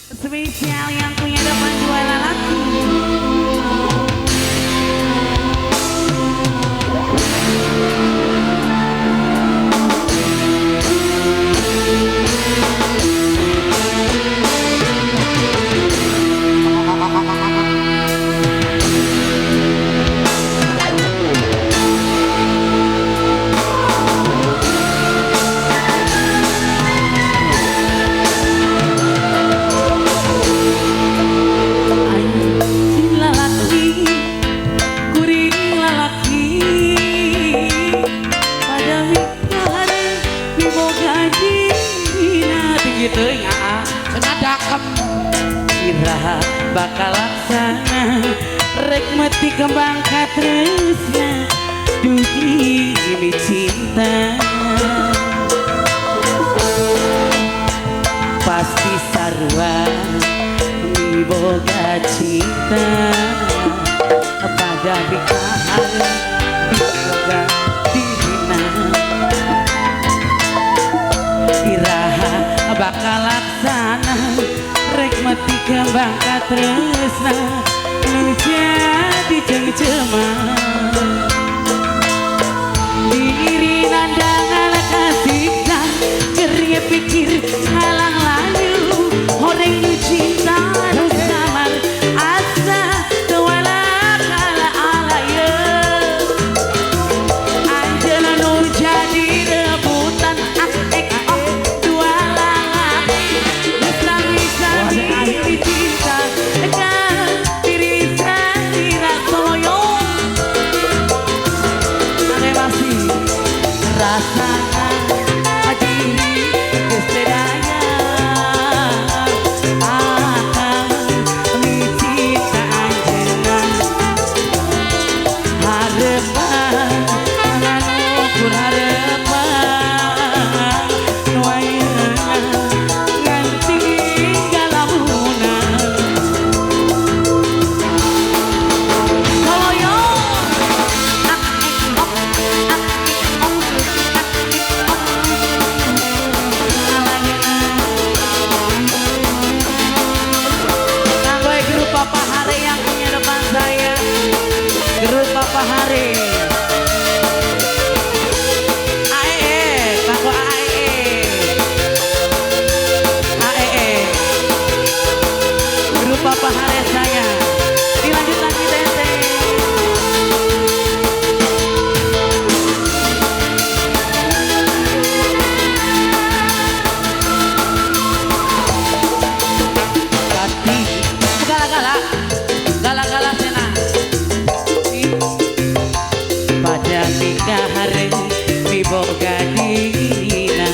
Spesial yang punya depan jualan laku. Iraha bakal laksana rek mati kembang katresna dugi ini cinta pasti sarua mi boga cinta pada dikahan boga dina iraha bakal laksana rek mati kembang katresna nu jadi cengcema diri nandangan kasihna ceria pikir halang layu horeng nu cinta nu samar asa tewala kala alaya anjeuna nu jadi rebutan dua lalaki bisa dicinta dengan diri sendiri soyo nane masih rasakan diri kesedaya akan dicinta anjeunna harapan ukur harapan nu ayeuna nganti Papa Hari AEE Kanggo AEE grup Papa Hari saya dilanjut lagi tete hati gala-gala senang pada nikah hari miboga dina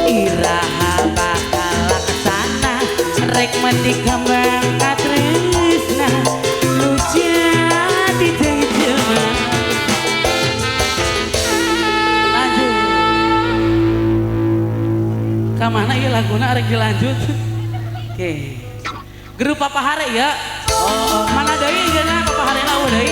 iraha bakal laksana rek mati kembang katresna nu jadi cengcema lanjut kamana ieu laguna arek dilanjut oke grup Papa Hari ya. Oh, mana deui geuna Papa Hari lawa deui.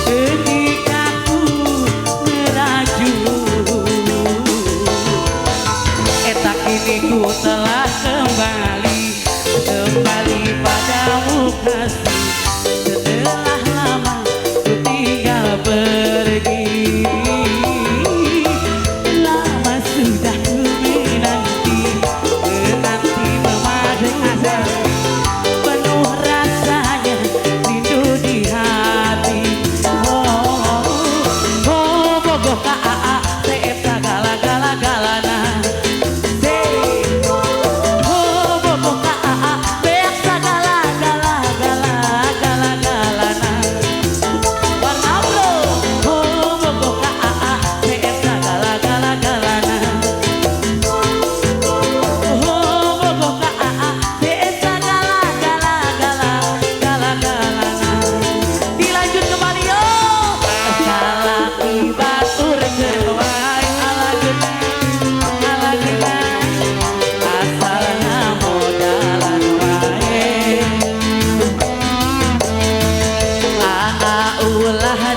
ketika ku meraju. Eta kini ku telah kembali padamu kasih. Setelah lama ku tinggal pergi, lama sudah ku menanti memadai hati, penuh rasanya rindu di hati. Oh, oh, bogoh ka aa teep sagala gala galana. Ulah